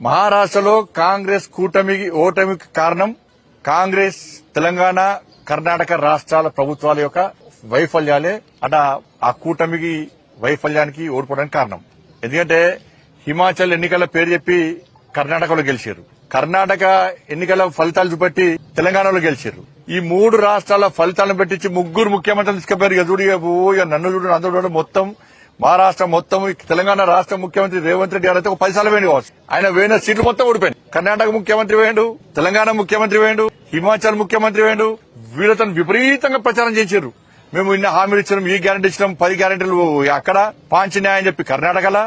మహారాష్ట్రలో కాంగ్రెస్ ఓటమికి కారణం కాంగ్రెస్ తెలంగాణ కర్ణాటక రాష్ట్రాల ప్రభుత్వాల యొక్క వైఫల్యాలే ఆ కూటమికి వైఫల్యానికి ఓడిపోవడానికి కారణం. ఎందుకంటే హిమాచల్ ఎన్నికల పేరు చెప్పి కర్ణాటకలో గెలిచారు, కర్ణాటక ఎన్నికల ఫలితాలు చూపెట్టి తెలంగాణలో గెలిచారు. ఈ మూడు రాష్ట్రాల ఫలితాలను పెట్టించి ముగ్గురు ముఖ్యమంత్రులు తీసుకుపోయారు. ఇక నన్ను చూడు అందరూ చూడు మొత్తం మహారాష్ట్ర మొత్తం తెలంగాణ రాష్ట్ర ముఖ్యమంత్రి రేవంత్ రెడ్డి గారు అయితే ఒక 10 సార్లు వేయండి కావచ్చు. ఆయన వేయిన సీట్లు మొత్తం ఓడిపోయింది. కర్ణాటక ముఖ్యమంత్రి వేయండు, తెలంగాణ ముఖ్యమంత్రి వేయండు, హిమాచల్ ముఖ్యమంత్రి వేయండు. వీళ్ళతో విపరీతంగా ప్రచారం చేశారు. మేము ఇన్ని హామీలు ఇచ్చినాం, ఈ గ్యారెంటీ ఇచ్చినాం, 10 గ్యారెంటీలు అక్కడ పాంచినాయని చెప్పి కర్ణాటకలా,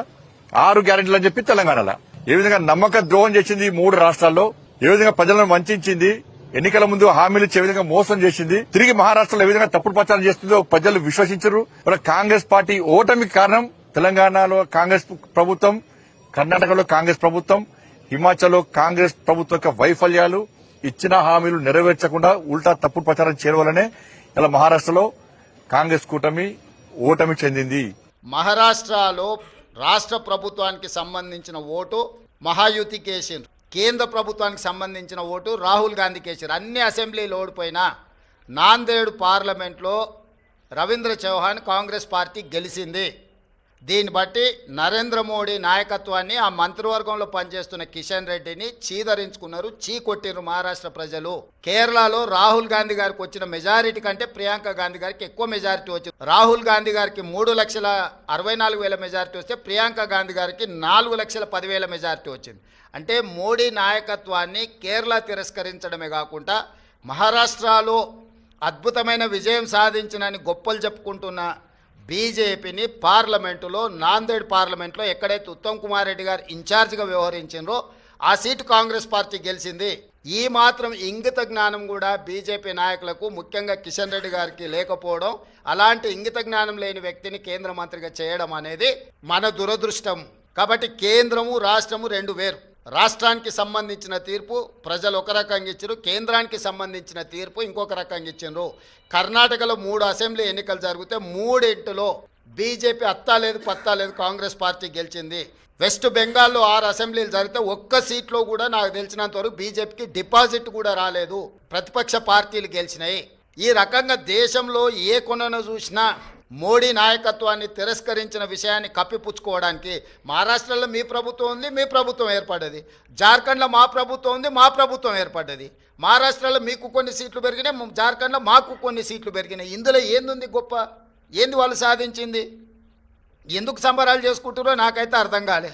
6 గ్యారెంటీలు అని చెప్పి తెలంగాణలో. ఏ విధంగా నమ్మక ద్రోహం చేసింది ఈ మూడు రాష్ట్రాల్లో, ఏ విధంగా ప్రజలను వంచింది, ఎన్నికల ముందు హామీలు ఇచ్చే విధంగా మోసం చేసింది, తిరిగి మహారాష్ట్రలో ఏ విధంగా తప్పుడు ప్రచారం చేస్తుందో ప్రజలు విశ్వసించరు. కాంగ్రెస్ పార్టీ ఓటమికి కారణం తెలంగాణలో కాంగ్రెస్ ప్రభుత్వం, కర్ణాటకలో కాంగ్రెస్ ప్రభుత్వం, హిమాచల్లో కాంగ్రెస్ ప్రభుత్వం యొక్క వైఫల్యాలు, ఇచ్చిన హామీలు నెరవేర్చకుండా ఉల్టా తప్పుడు ప్రచారం చేయడం వల్లనే ఇలా మహారాష్ట్రలో కాంగ్రెస్ కూటమి ఓటమి చెందింది. మహారాష్ట్రలో రాష్ట్ర ప్రభుత్వానికి సంబంధించిన ఓటు మహాయుతికి వేసిండ్రు, కేంద్ర ప్రభుత్వానికి సంబంధించిన ఓటు రాహుల్ గాంధీకి వేసారు. అన్ని అసెంబ్లీలు ఓడిపోయినా నాందేడ్ పార్లమెంట్లో రవీంద్ర చౌహాన్ కాంగ్రెస్ పార్టీ గెలిచింది. దీన్ని బట్టి నరేంద్ర మోడీ నాయకత్వాన్ని, ఆ మంత్రివర్గంలో పనిచేస్తున్న కిషన్ రెడ్డిని చీదరించుకున్నారు, చీకొట్టిరు మహారాష్ట్ర ప్రజలు. కేరళలో రాహుల్ గాంధీ గారికి వచ్చిన మెజారిటీ కంటే ప్రియాంక గాంధీ గారికి ఎక్కువ మెజారిటీ వచ్చింది. రాహుల్ గాంధీ గారికి 3,64,000 మెజారిటీ వస్తే ప్రియాంక గాంధీ గారికి 4,10,000 మెజారిటీ వచ్చింది. అంటే మోడీ నాయకత్వాన్ని కేరళ తిరస్కరించడమే కాకుండా మహారాష్ట్రలో అద్భుతమైన విజయం సాధించినని గొప్పలు చెప్పుకుంటున్న బీజేపీని పార్లమెంటులో, నాందేడ్ పార్లమెంట్లో ఎక్కడైతే ఉత్తమ్ కుమార్ రెడ్డి గారు ఇన్ఛార్జిగా వ్యవహరించారో ఆ సీటు కాంగ్రెస్ పార్టీ గెలిచింది. ఈ మాత్రం ఇంగిత జ్ఞానం కూడా బీజేపీ నాయకులకు, ముఖ్యంగా కిషన్ రెడ్డి గారికి లేకపోవడం, అలాంటి ఇంగిత జ్ఞానం లేని వ్యక్తిని కేంద్ర మంత్రిగా చేయడం అనేది మన దురదృష్టం. కాబట్టి కేంద్రము రాష్ట్రము రెండు వేరు. రాష్ట్రానికి సంబంధించిన తీర్పు ప్రజలు ఒక రకంగా ఇచ్చారు, కేంద్రానికి సంబంధించిన తీర్పు ఇంకొక రకంగా ఇచ్చారు. కర్ణాటకలో 3 అసెంబ్లీ ఎన్నికలు జరిగితే 3 బీజేపీ అత్తా లేదు పత్తా లేదు కాంగ్రెస్ పార్టీ గెలిచింది. వెస్ట్ బెంగాల్లో 6 అసెంబ్లీలు జరిగితే ఒక్క సీట్లో కూడా నాకు తెలిసినంత వరకు బీజేపీకి డిపాజిట్ కూడా రాలేదు, ప్రతిపక్ష పార్టీలు గెలిచినాయి. ఈ రకంగా దేశంలో ఏ కొనను చూసినా మోడీ నాయకత్వాన్ని తిరస్కరించిన విషయాన్ని కప్పిపుచ్చుకోవడానికి మహారాష్ట్రలో మీ ప్రభుత్వం ఉంది, మీ ప్రభుత్వం ఏర్పడ్డది. జార్ఖండ్లో మా ప్రభుత్వం ఉంది, మా ప్రభుత్వం ఏర్పడ్డది. మహారాష్ట్రలో మీకు కొన్ని సీట్లు పెరిగినాయి, జార్ఖండ్లో మాకు కొన్ని సీట్లు పెరిగినాయి. ఇందులో ఏంది గొప్ప, ఏంది వాళ్ళు సాధించింది, ఎందుకు సంబరాలు చేసుకుంటారో నాకైతే అర్థం కాలే.